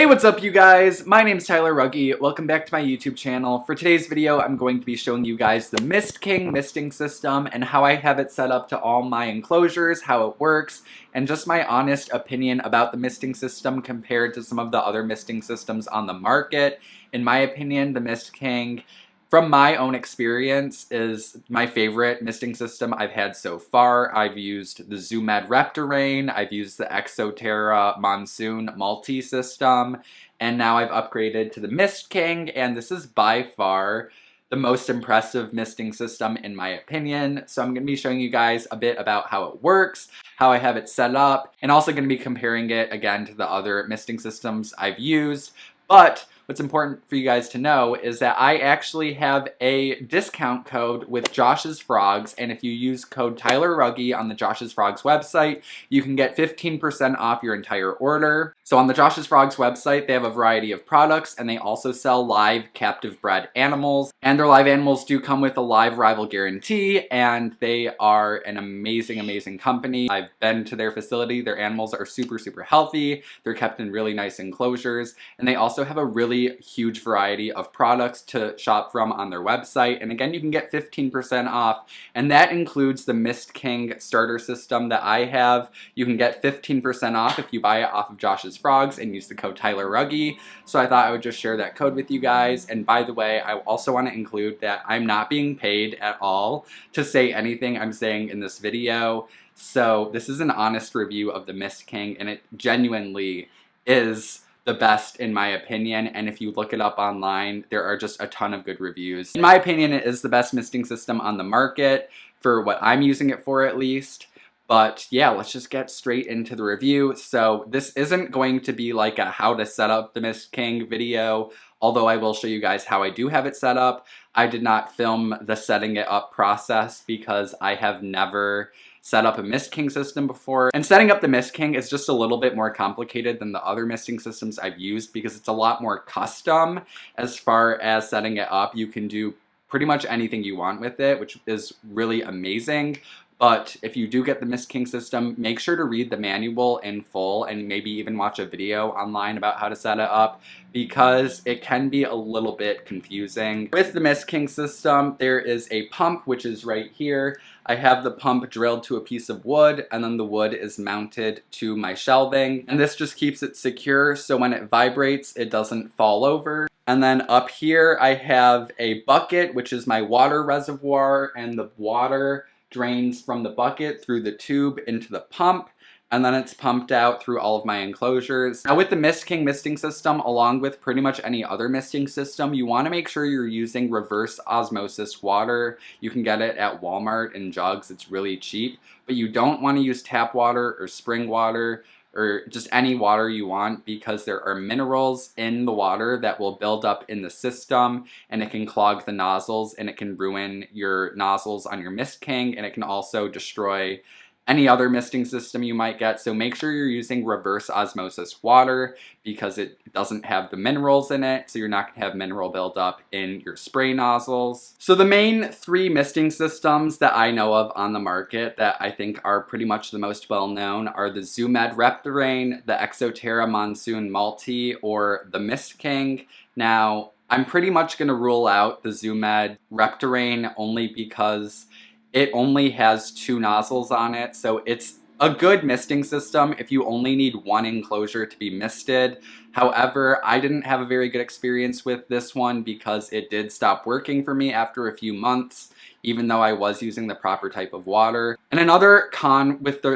Hey, what's up you guys? My name's Tyler Rugge. Welcome back to my YouTube channel. For today's video, I'm going to be showing you guys the MistKing misting system and how I have it set up to all my enclosures, how it works, and just my honest opinion about the misting system compared to some of the other misting systems on the market. In my opinion, the MistKing, from my own experience, is my favorite misting system I've had so far. I've used the Reptile, I've used the Exoterra Monsoon multi-system, and now I've upgraded to the MistKing, and this is by far the most impressive misting system in my opinion. So I'm going to be showing you guys a bit about how it works, how I have it set up, and also going to be comparing it again to the other misting systems I've used. But what's important for you guys to know is that I actually have a discount code with Josh's Frogs, and if you use code Tyler Rugge on the Josh's Frogs website, you can get 15% off your entire order. So on the Josh's Frogs website, they have a variety of products, and they also sell live captive bred animals, and their live animals do come with a live rival guarantee, and they are an amazing company. I've been to their facility. Their animals are super healthy. They're kept in really nice enclosures, and they also have a really huge variety of products to shop from on their website. And again, you can get 15% off, and that includes the MistKing starter system that I have. You can get 15% off if you buy it off of Josh's Frogs and use the code Tyler Rugge. So I thought I would just share that code with you guys. And by the way, I also want to include that I'm not being paid at all to say anything I'm saying in this video. So this is an honest review of the MistKing, and it genuinely is the best in my opinion, and if you look it up online, there are just a ton of good reviews. In my opinion, it is the best misting system on the market, for what I'm using it for at least. But yeah, let's just get straight into the review. So this isn't going to be like a how to set up the MistKing video, although I will show you guys how I do have it set up. I did not film the setting it up process because I have never set up a MistKing system before. And setting up the MistKing is just a little bit more complicated than the other misting systems I've used because it's a lot more custom as far as setting it up. You can do pretty much anything you want with it, which is really amazing. But if you do get the MistKing system, make sure to read the manual in full and maybe even watch a video online about how to set it up because it can be a little bit confusing. With the MistKing system, there is a pump, which is right here. I have the pump drilled to a piece of wood, and then the wood is mounted to my shelving. And this just keeps it secure so when it vibrates, it doesn't fall over. And then up here, I have a bucket, which is my water reservoir, and the water drains from the bucket through the tube into the pump, and then it's pumped out through all of my enclosures. Now with the MistKing misting system, along with pretty much any other misting system, you want to make sure you're using reverse osmosis water. You can get it at Walmart in jugs, it's really cheap, but you don't want to use tap water or spring water or just any water you want because there are minerals in the water that will build up in the system, and it can clog the nozzles and it can ruin your nozzles on your MistKing, and it can also destroy any other misting system you might get. So make sure you're using reverse osmosis water because it doesn't have the minerals in it, so you're not going to have mineral buildup in your spray nozzles. So the main three misting systems that I know of on the market that I think are pretty much the most well known are the Reptile, the Exoterra Monsoon Multi, or the MistKing. Now, I'm pretty much going to rule out the Reptile only because it only has 2 nozzles on it, so it's a good misting system if you only need one enclosure to be misted. However, I didn't have a very good experience with this one because it did stop working for me after a few months, even though I was using the proper type of water. And another con with the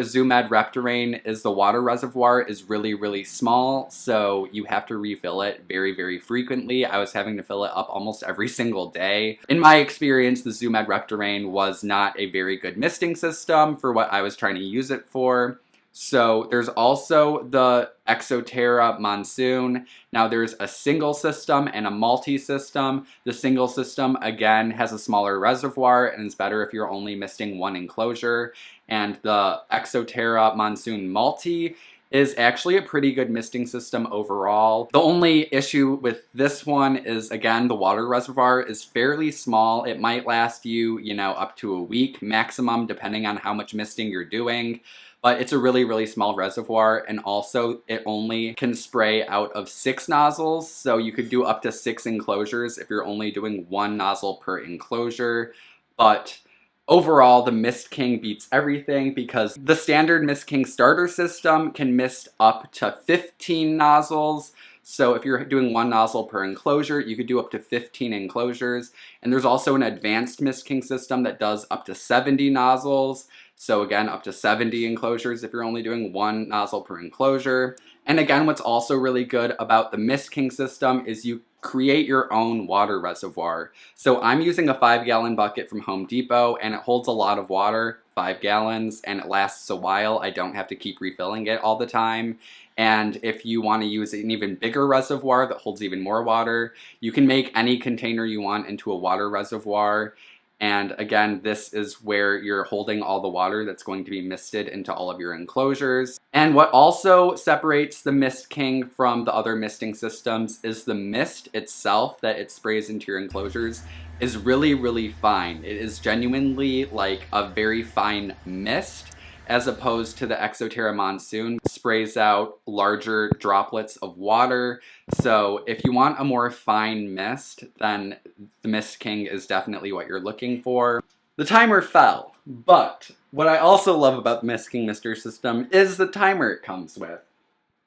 Reptile is the water reservoir is really small, so you have to refill it very frequently. I was having to fill it up almost every single day. In my experience, the Reptile was not a very good misting system for what I was trying to use it for. So there's also the Exoterra Monsoon. Now there's a single system and a multi-system. The single system, again, has a smaller reservoir and is better if you're only misting one enclosure. And the Exoterra Monsoon Multi is actually a pretty good misting system overall. The only issue with this one is, again, the water reservoir is fairly small. It might last you, you know, up to a week maximum, depending on how much misting you're doing. But it's a really, really small reservoir, and also it only can spray out of 6 nozzles, so you could do up to 6 enclosures if you're only doing 1 nozzle per enclosure. But overall, the MistKing beats everything because the standard MistKing starter system can mist up to 15 nozzles. So if you're doing 1 nozzle per enclosure, you could do up to 15 enclosures. And there's also an advanced MistKing system that does up to 70 nozzles. So again, up to 70 enclosures if you're only doing 1 nozzle per enclosure. And again, what's also really good about the MistKing system is you create your own water reservoir. So I'm using a 5-gallon bucket from Home Depot, and it holds a lot of water, 5 gallons, and it lasts a while. I don't have to keep refilling it all the time. And if you want to use an even bigger reservoir that holds even more water, you can make any container you want into a water reservoir. And again, this is where you're holding all the water that's going to be misted into all of your enclosures. And what also separates the MistKing from the other misting systems is the mist itself that it sprays into your enclosures is really, really fine. It is genuinely like a very fine mist, as opposed to the Exoterra Monsoon sprays out larger droplets of water. So if you want a more fine mist, then the MistKing is definitely what you're looking for. The timer fell, but what I also love about the MistKing mister system is the timer it comes with.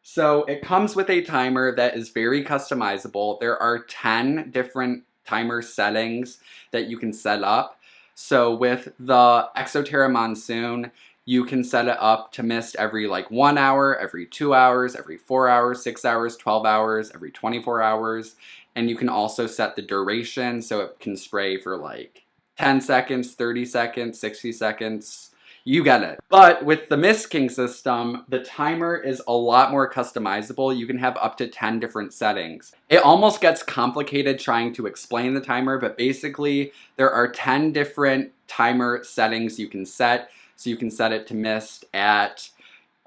So it comes with a timer that is very customizable. There are 10 different timer settings that you can set up. So with the Exoterra Monsoon, you can set it up to mist every like 1 hour, every 2 hours, every 4 hours, 6 hours, 12 hours, every 24 hours. And you can also set the duration so it can spray for like 10 seconds, 30 seconds, 60 seconds. You get it. But with the MistKing system, the timer is a lot more customizable. You can have up to 10 different settings. It almost gets complicated trying to explain the timer, but basically there are 10 different timer settings you can set. So you can set it to mist at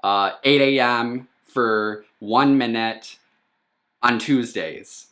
8 a.m. for 1 minute on Tuesdays.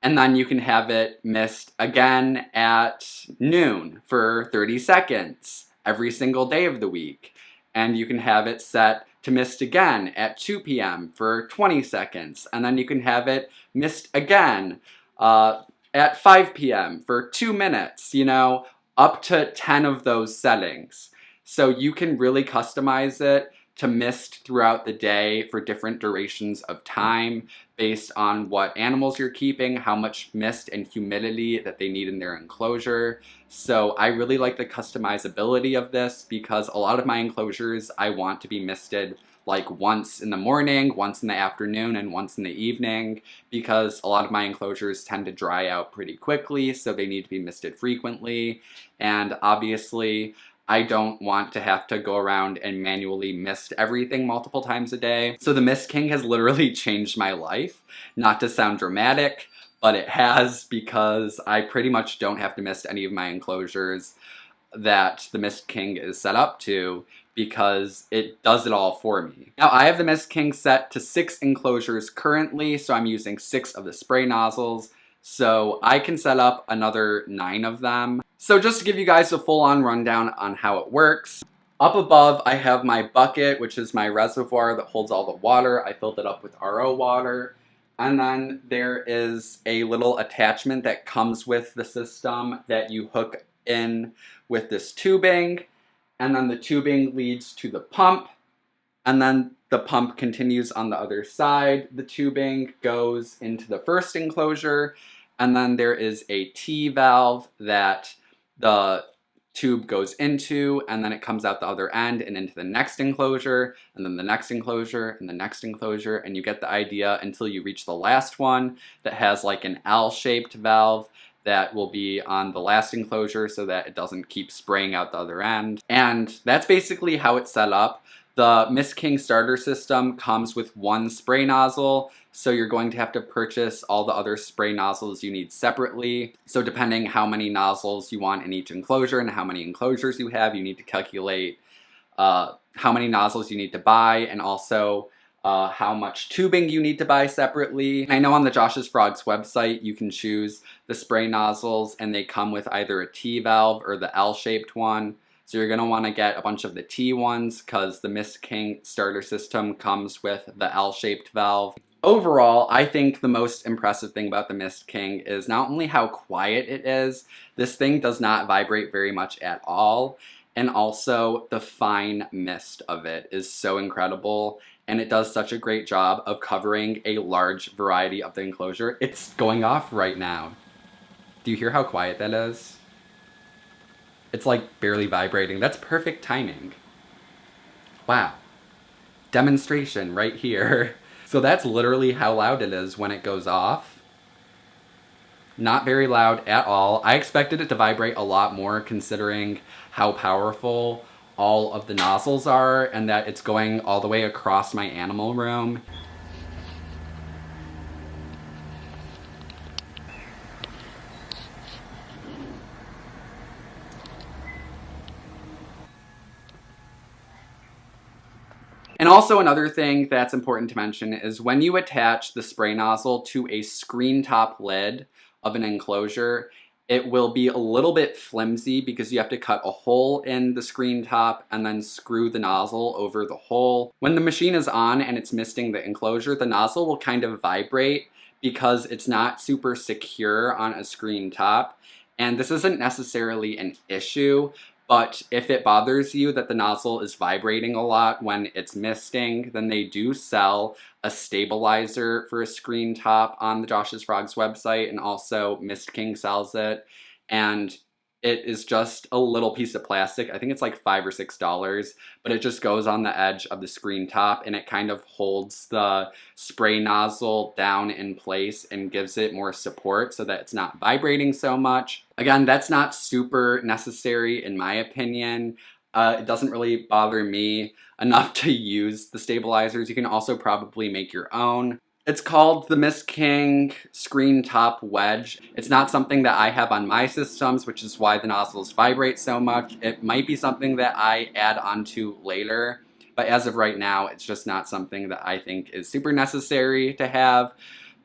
And then you can have it mist again at noon for 30 seconds every single day of the week. And you can have it set to mist again at 2 p.m. for 20 seconds. And then you can have it mist again at 5 p.m. for 2 minutes, you know, up to 10 of those settings. So you can really customize it to mist throughout the day for different durations of time based on what animals you're keeping, how much mist and humidity that they need in their enclosure. So I really like the customizability of this because a lot of my enclosures I want to be misted like once in the morning, once in the afternoon, and once in the evening, because a lot of my enclosures tend to dry out pretty quickly, so they need to be misted frequently. And obviously, I don't want to have to go around and manually mist everything multiple times a day. So the MistKing has literally changed my life. Not to sound dramatic, but it has, because I pretty much don't have to mist any of my enclosures that the MistKing is set up to, because it does it all for me. Now I have the MistKing set to 6 enclosures currently, so I'm using 6 of the spray nozzles. So I can set up another 9 of them. So just to give you guys a full-on rundown on how it works. Up above, I have my bucket, which is my reservoir that holds all the water. I filled it up with RO water. And then there is a little attachment that comes with the system that you hook in with this tubing. And then the tubing leads to the pump. And then the pump continues on the other side. The tubing goes into the first enclosure. And then there is a T-valve that the tube goes into, and then it comes out the other end and into the next enclosure, and then the next enclosure, and the next enclosure, and you get the idea until you reach the last one that has like an L-shaped valve that will be on the last enclosure so that it doesn't keep spraying out the other end. And that's basically how it's set up. The MistKing starter system comes with 1 spray nozzle, so you're going to have to purchase all the other spray nozzles you need separately. So depending how many nozzles you want in each enclosure and how many enclosures you have, you need to calculate how many nozzles you need to buy, and also how much tubing you need to buy separately. And I know on the Josh's Frogs website you can choose the spray nozzles, and they come with either a T valve or the L-shaped one. So you're going to want to get a bunch of the T ones because the MistKing starter system comes with the L-shaped valve. Overall, I think the most impressive thing about the MistKing is not only how quiet it is, this thing does not vibrate very much at all, and also the fine mist of it is so incredible, and it does such a great job of covering a large variety of the enclosure. It's going off right now. Do you hear how quiet that is? It's like barely vibrating. That's perfect timing. Wow. Demonstration right here. So that's literally how loud it is when it goes off. Not very loud at all. I expected it to vibrate a lot more considering how powerful all of the nozzles are and that it's going all the way across my animal room. And also another thing that's important to mention is when you attach the spray nozzle to a screen top lid of an enclosure, it will be a little bit flimsy because you have to cut a hole in the screen top and then screw the nozzle over the hole. When the machine is on and it's misting the enclosure, the nozzle will kind of vibrate because it's not super secure on a screen top. And this isn't necessarily an issue, but if it bothers you that the nozzle is vibrating a lot when it's misting, then they do sell a stabilizer for a screen top on the Josh's Frogs website, and also MistKing sells it. And it is just a little piece of plastic. I think it's like $5 or $6, but it just goes on the edge of the screen top and it kind of holds the spray nozzle down in place and gives it more support so that it's not vibrating so much. Again, that's not super necessary in my opinion. It doesn't really bother me enough to use the stabilizers. You can also probably make your own. It's called the MistKing Screen Top Wedge. It's not something that I have on my systems, which is why the nozzles vibrate so much. It might be something that I add onto later, but as of right now, it's just not something that I think is super necessary to have.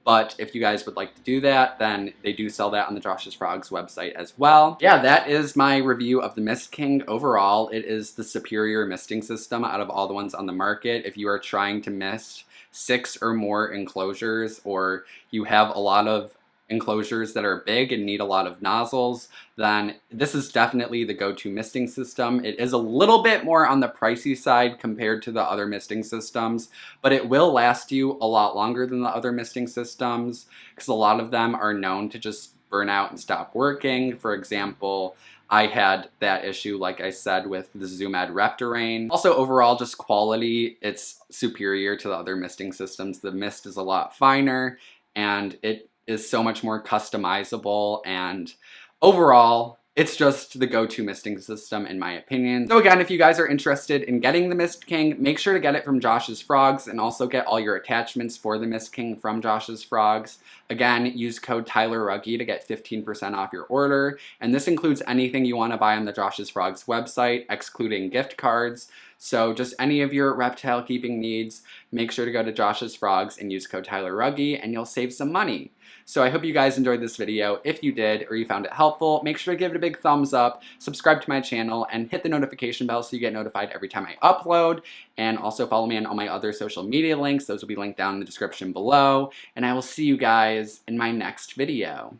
But if you guys would like to do that, then they do sell that on the Josh's Frogs website as well. Yeah, that is my review of the MistKing. Overall, it is the superior misting system out of all the ones on the market. If you are trying to mist 6 or more enclosures, or you have a lot of enclosures that are big and need a lot of nozzles, then this is definitely the go-to misting system. It is a little bit more on the pricey side compared to the other misting systems, but it will last you a lot longer than the other misting systems because a lot of them are known to just burn out and stop working. For example, I had that issue, like I said, with the Zoomed Reptile. Also, overall, just quality, it's superior to the other misting systems. The mist is a lot finer, and it is so much more customizable, and overall, it's just the go-to misting system in my opinion. So again, if you guys are interested in getting the MistKing, make sure to get it from Josh's Frogs and also get all your attachments for the MistKing from Josh's Frogs. Again, use code TylerRugge to get 15% off your order, and this includes anything you want to buy on the Josh's Frogs website, excluding gift cards. So just any of your reptile keeping needs, make sure to go to Josh's Frogs and use code TylerRugge and you'll save some money. So I hope you guys enjoyed this video. If you did, or you found it helpful, make sure to give it a big thumbs up, subscribe to my channel, and hit the notification bell so you get notified every time I upload. And also follow me on all my other social media links. Those will be linked down in the description below. And I will see you guys in my next video.